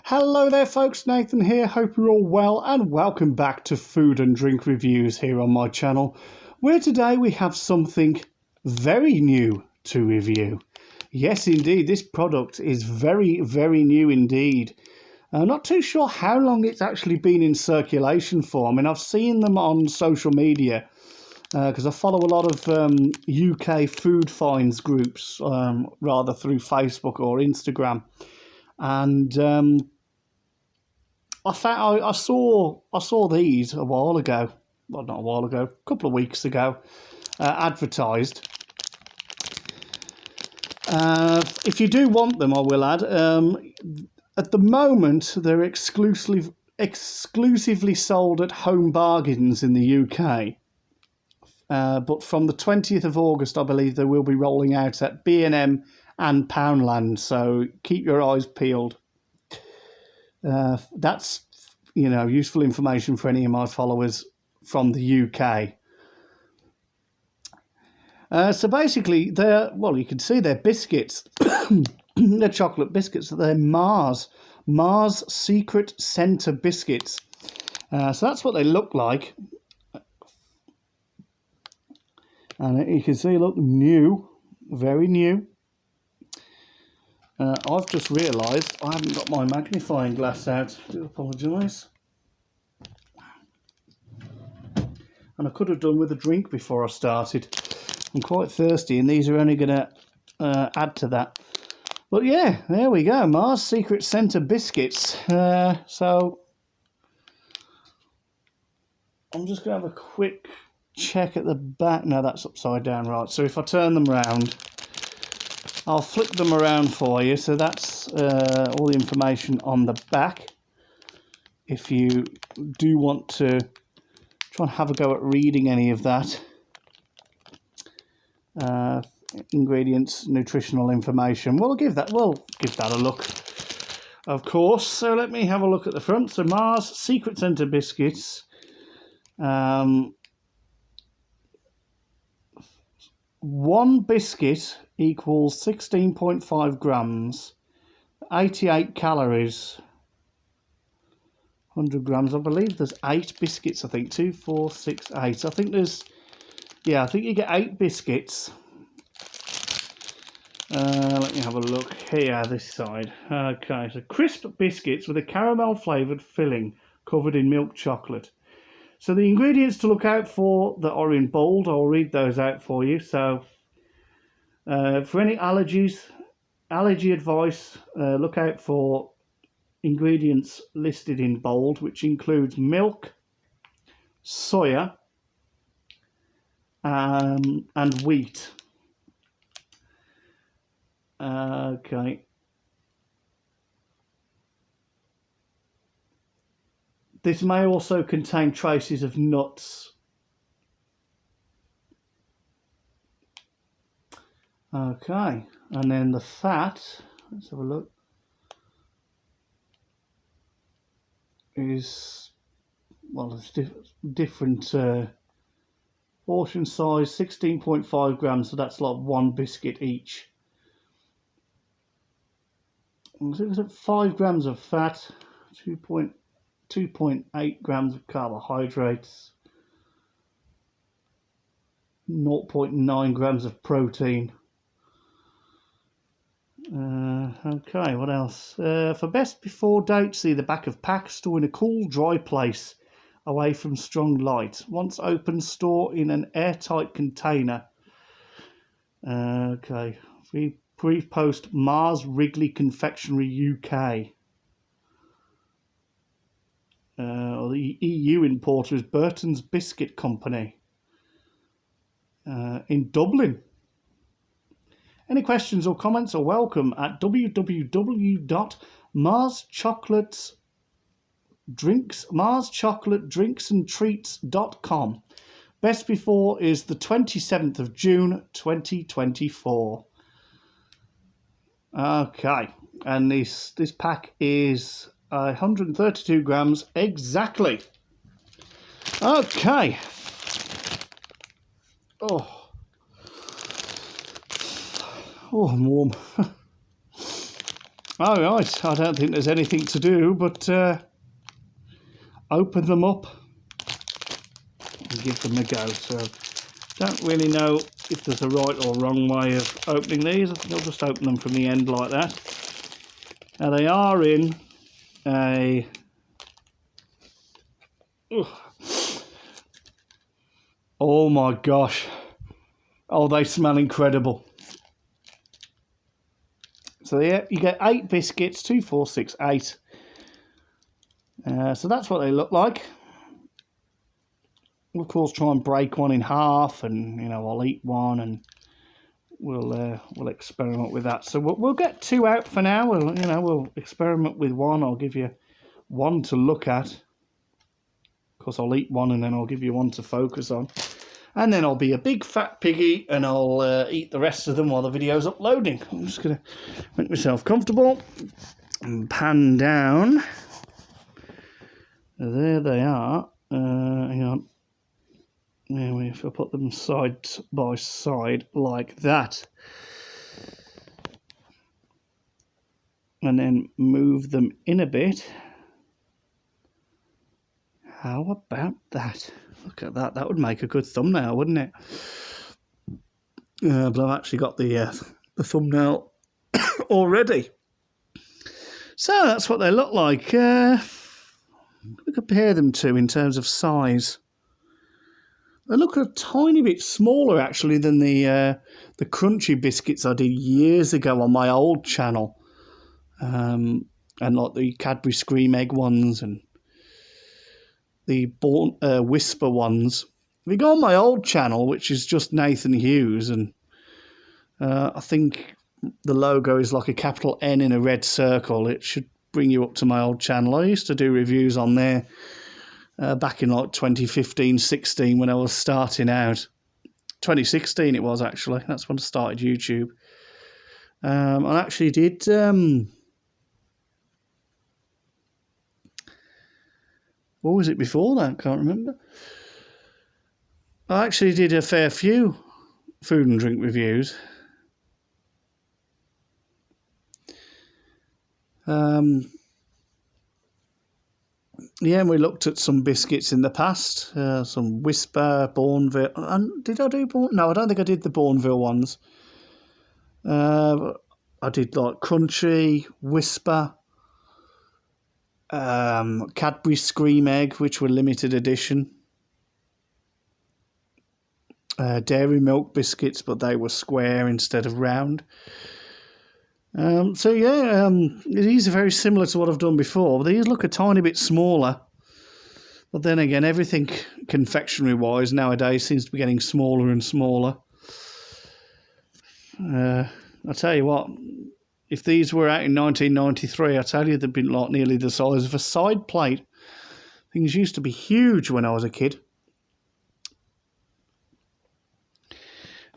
Hello there folks, Nathan here, hope you're all well and welcome back to Food and Drink Reviews here on my channel, where today we have something very new to review. Yes indeed, this product is very new indeed. I'm not too sure how long it's actually been in circulation for. I mean, I've seen them on social media because I follow a lot of UK food finds groups, rather through Facebook or Instagram. And I saw these a while ago. Well, not a while ago, a couple of weeks ago, advertised. If you do want them, I will add. At the moment, they're exclusively sold at Home Bargains in the UK. But from the 20th of August, I believe they will be rolling out at B&M and Poundland. So keep your eyes peeled. That's, useful information for any of my followers from the UK. So basically, you can see they're biscuits. They're chocolate biscuits. They're Mars Secret Centre biscuits. So that's what they look like. And you can see, look, new, very new. I've just realised I haven't got my magnifying glass out. I do apologise. And I could have done with a drink before I started. I'm quite thirsty and these are only going to add to that. But yeah, there we go. Mars Secret Centre biscuits. So I'm just going to have a quick check at the back. No, that's upside down, right. So if I turn them around, I'll flip them around for you. So that's all the information on the back. If you do want to try and have a go at reading any of that. Ingredients, nutritional information. We'll give that a look, of course. So let me have a look at the front. So Mars Secret Centre biscuits. One biscuit equals 16.5 grams, 88 calories, 100 grams. I believe there's 8 biscuits, I think. 2, 4, 6, 8. I think I think you get 8 biscuits. Let me have a look here, this side. Okay, so crisp biscuits with a caramel flavoured filling covered in milk chocolate. So the ingredients to look out for that are in bold, I'll read those out for you. So for any allergy advice, look out for ingredients listed in bold, which includes milk, soya, and wheat. Okay. This may also contain traces of nuts. Okay, and then the fat, let's have a look, is, well, it's different portion size, 16.5 grams, so that's like 1 biscuit each. So it was at 5 grams of fat, 2.8 grams of carbohydrates, 0.9 grams of protein. Okay, what else? For best before date, see the back of pack. Store in a cool, dry place away from strong light. Once open, store in an airtight container. Okay, brief post Mars Wrigley Confectionery UK. The EU importer is Burton's Biscuit Company in Dublin. Any questions or comments are welcome at marschocolateDrinksandTreats.com. Best before is the 27th of June 2024. Okay, and this pack is 132 grams exactly. Okay. Oh, I'm warm. All right, I don't think there's anything to do but open them up and give them a go. So, don't really know if there's a right or wrong way of opening these. I think I'll just open them from the end like that. Now they are in a... Oh my gosh. Oh, they smell incredible. So yeah, you get 8 biscuits, 2, 4, 6, 8. So that's what they look like. We'll of course try and break one in half, and I'll eat one, and we'll experiment with that. So we'll get 2 out for now. We'll experiment with one. I'll give you one to look at. Of course, I'll eat one, and then I'll give you one to focus on. And then I'll be a big fat piggy, and I'll eat the rest of them while the video's uploading. I'm just gonna make myself comfortable and pan down. There they are. Hang on. If I put them side by side like that, and then move them in a bit. How about that? Look at that. That would make a good thumbnail, wouldn't it? But I've actually got the thumbnail already. So that's what they look like. We compare them to in terms of size. They look a tiny bit smaller actually than the crunchy biscuits I did years ago on my old channel, and like the Cadbury Scream Egg ones and the Whisper ones. If you go on my old channel, which is just Nathan Hughes, and I think the logo is like a capital N in a red circle, it should bring you up to my old channel. I used to do reviews on there back in like 2015-16 when I was starting out. 2016 it was actually. That's when I started YouTube. I actually did... what was it before that? Can't remember. I actually did a fair few food and drink reviews. Yeah, and we looked at some biscuits in the past. Some Whisper, Bourneville. Did I do Bourneville? No, I don't think I did the Bourneville ones. I did like Crunchy, Whisper, Cadbury Scream Egg, which were limited edition. Dairy Milk biscuits, but they were square instead of round. So yeah, these are very similar to what I've done before. These look a tiny bit smaller. But then again, everything confectionery-wise nowadays seems to be getting smaller and smaller. I'll tell you what, if these were out in 1993, I tell you they'd been like nearly the size of a side plate. Things used to be huge when I was a kid.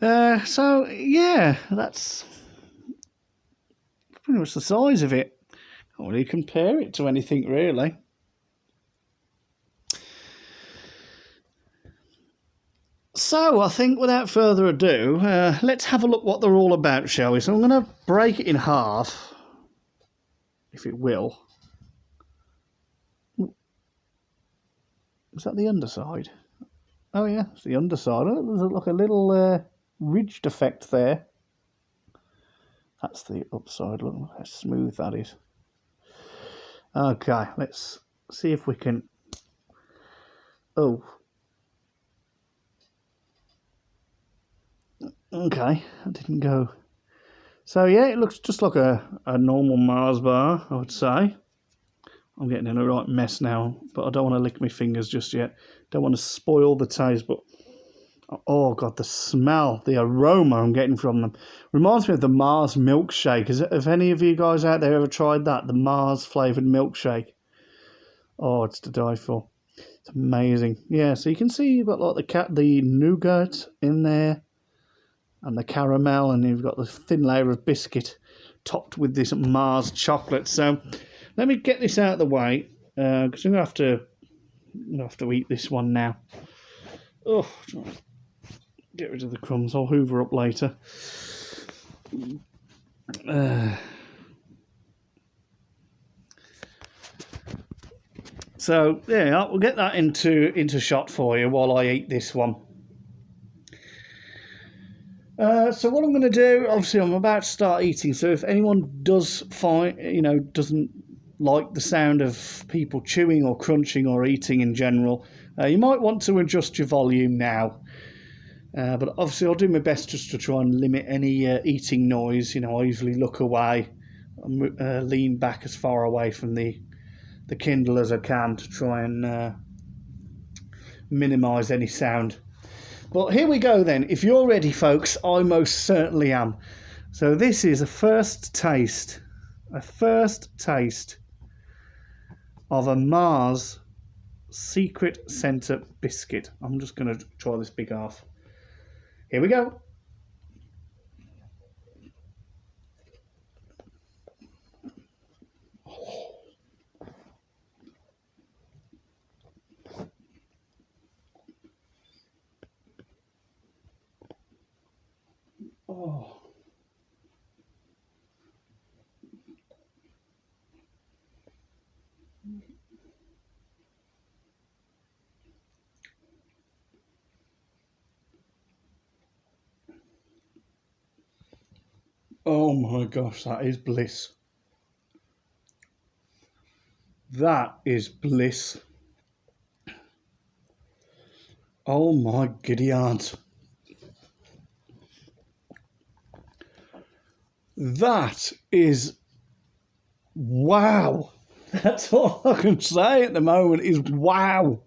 So yeah, that's pretty much the size of it. Can't really compare it to anything really. So I think without further ado, let's have a look what they're all about, shall we? So I'm going to break it in half, if it will. Is that the underside? Oh yeah, it's the underside. Oh, there's like a little ridged effect there. That's the upside. Look how smooth that is. Okay, let's see if we can... Oh. Okay, that didn't go. So yeah, it looks just like a normal Mars bar, I would say. I'm getting in a right mess now, but I don't want to lick my fingers just yet. Don't want to spoil the taste, but oh god, the smell, the aroma I'm getting from them reminds me of the Mars milkshake. Have any of you guys out there ever tried that? The Mars flavoured milkshake. Oh, it's to die for. It's amazing. Yeah, so you can see you've got like the nougat in there, and the caramel, and you've got the thin layer of biscuit topped with this Mars chocolate. So let me get this out of the way, because I'm going to have to eat this one now. Oh, get rid of the crumbs. I'll hoover up later. So yeah, we'll get that into shot for you while I eat this one. So what I'm going to do, obviously I'm about to start eating, so if anyone does doesn't like the sound of people chewing or crunching or eating in general, you might want to adjust your volume now. But obviously I'll do my best just to try and limit any eating noise. I usually look away, lean back as far away from the Kindle as I can to try and minimise any sound. But here we go then. If you're ready, folks, I most certainly am. So this is a first taste of a Mars Secret Centre biscuit. I'm just going to try this big half. Here we go. Oh. Oh my gosh, that is bliss. That is bliss. Oh my giddy aunt. That is wow. That's all I can say at the moment is wow.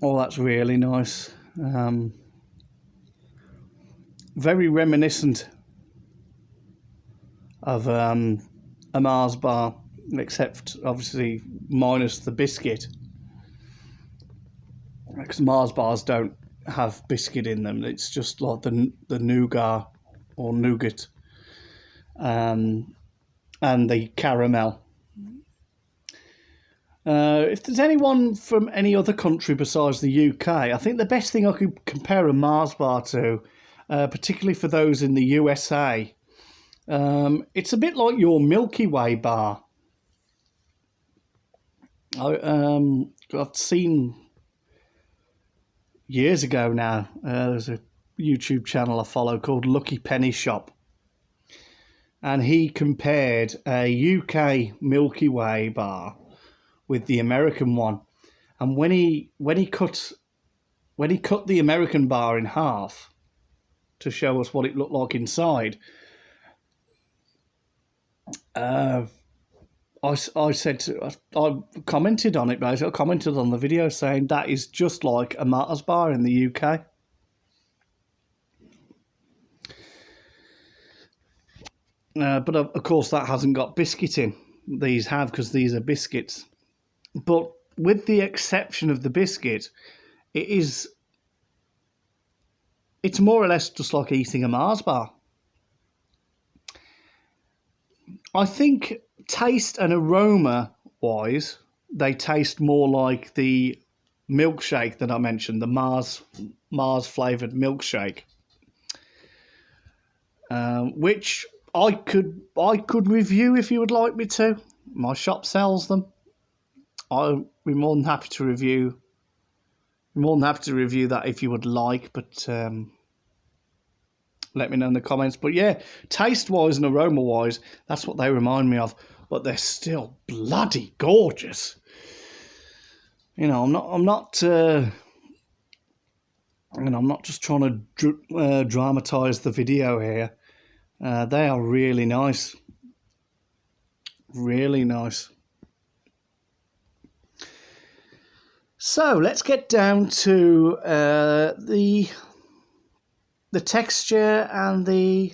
Oh, that's really nice. Very reminiscent of a Mars bar, except obviously minus the biscuit, because Mars bars don't have biscuit in them. It's just like the nougat or nougat and the caramel. If there's anyone from any other country besides the UK, I think the best thing I could compare a Mars bar to, particularly for those in the USA, it's a bit like your Milky Way bar. I've seen years ago now, there's a YouTube channel I follow called Lucky Penny Shop, and he compared a UK Milky Way bar with the American one, and when he cut the American bar in half to show us what it looked like inside, I commented on it, basically. I commented on the video saying that is just like a Mars bar in the UK. But of course that hasn't got biscuit in. These have, because these are biscuits. But with the exception of the biscuit, it's more or less just like eating a Mars bar. I think taste and aroma wise, they taste more like the milkshake that I mentioned, the Mars flavoured milkshake, which I could review if you would like me to. My shop sells them. I'll be more than happy to review. That if you would like, but let me know in the comments. But yeah, taste-wise and aroma-wise, that's what they remind me of. But they're still bloody gorgeous. I'm not just trying to dramatise the video here. They are really nice. Really nice. So let's get down to the texture and the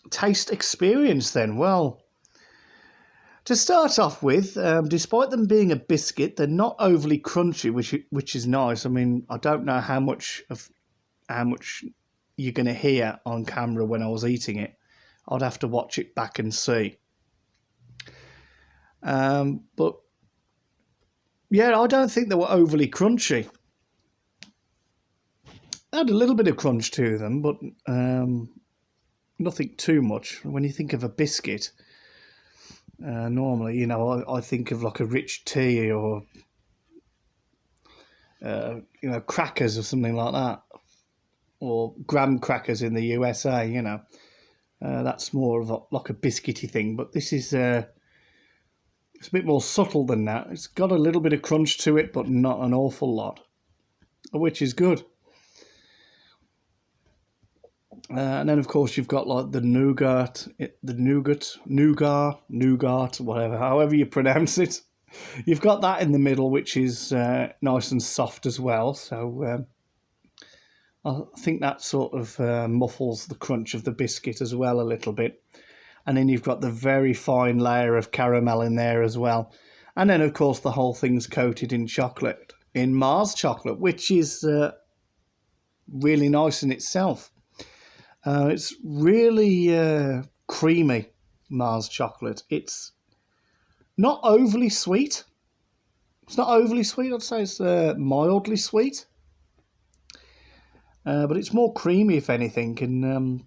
taste experience then. Well, to start off with, despite them being a biscuit, they're not overly crunchy, which is nice. I mean, I don't know how much you're going to hear on camera when I was eating it. I'd have to watch it back and see. But yeah, I don't think they were overly crunchy. They had a little bit of crunch to them, but nothing too much. When you think of a biscuit, normally, I think of like a rich tea or, crackers or something like that. Or graham crackers in the USA, that's more of like a biscuity thing. But this is it's a bit more subtle than that. It's got a little bit of crunch to it, but not an awful lot, which is good. And then, of course, you've got like the nougat, whatever, however you pronounce it. You've got that in the middle, which is nice and soft as well. So I think that sort of muffles the crunch of the biscuit as well a little bit. And then you've got the very fine layer of caramel in there as well. And then, of course, the whole thing's coated in chocolate, in Mars chocolate, which is really nice in itself. It's really creamy, Mars chocolate. It's not overly sweet. It's not overly sweet. I'd say it's mildly sweet. But it's more creamy, if anything. And,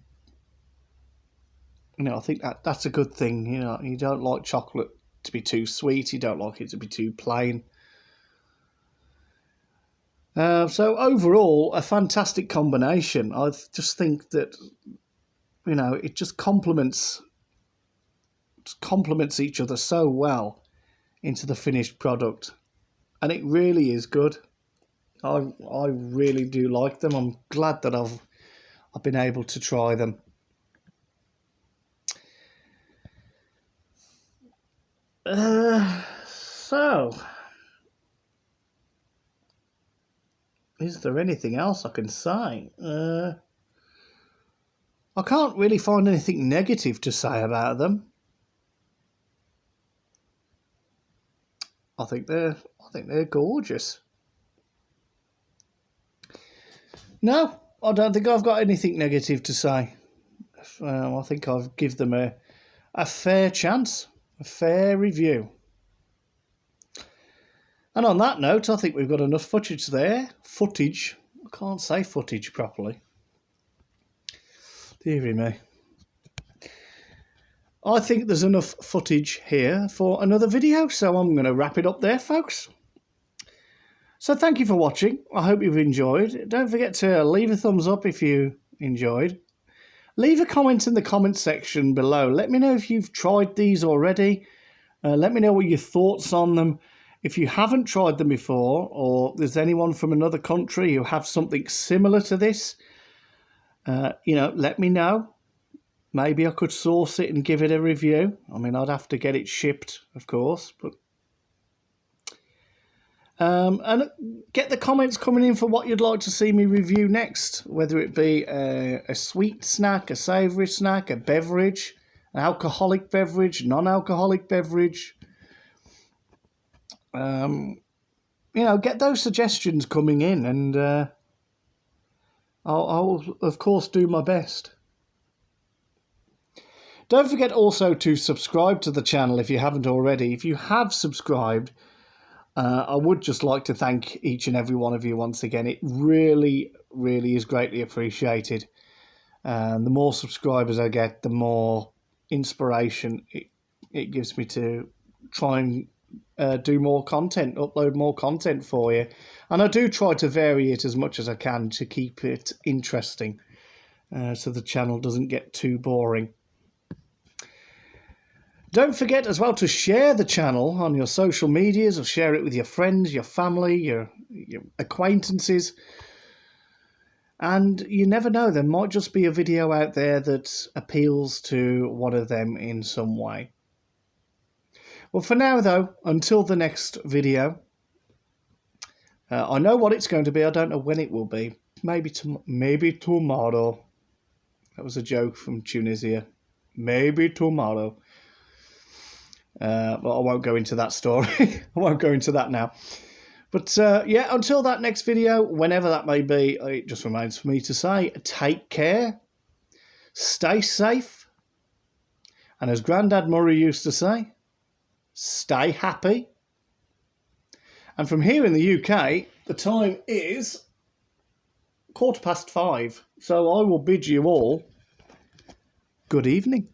I think that's a good thing. You don't like chocolate to be too sweet. You don't like it to be too plain. So overall, a fantastic combination. I just think that, it just complements each other so well into the finished product. And it really is good. I really do like them. I'm glad that I've been able to try them. So, is there anything else I can say? I can't really find anything negative to say about them. I think they're gorgeous. No, I don't think I've got anything negative to say. I think I've given them a fair chance, a fair review. And on that note, I think we've got enough footage there. Footage. I can't say footage properly. Deary me. I think there's enough footage here for another video, so I'm going to wrap it up there, folks. So thank you for watching. I hope you've enjoyed. Don't forget to leave a thumbs up if you enjoyed. Leave a comment in the comment section below. Let me know if you've tried these already. Let me know what your thoughts on them. If you haven't tried them before, or there's anyone from another country who have something similar to this, let me know. Maybe I could source it and give it a review. I mean, I'd have to get it shipped, of course, but and get the comments coming in for what you'd like to see me review next, whether it be a sweet snack, a savoury snack, a beverage, an alcoholic beverage, non-alcoholic beverage. Get those suggestions coming in, and I'll of course do my best. Don't forget also to subscribe to the channel if you haven't already. If you have subscribed, I would just like to thank each and every one of you once again. It really, really is greatly appreciated. The more subscribers I get, the more inspiration it gives me to try and do more content, upload more content for you. And I do try to vary it as much as I can to keep it interesting, so the channel doesn't get too boring. Don't forget as well to share the channel on your social medias, or share it with your friends, your family, your acquaintances. And you never know, there might just be a video out there that appeals to one of them in some way. Well, for now, though, until the next video, I know what it's going to be. I don't know when it will be. Maybe tomorrow. That was a joke from Tunisia. Maybe tomorrow. But I won't go into that story. I won't go into that now. But yeah, until that next video, whenever that may be, it just remains for me to say, take care, stay safe, and as Grandad Murray used to say, stay happy. And from here in the UK, the time is 5:15. So I will bid you all Good evening.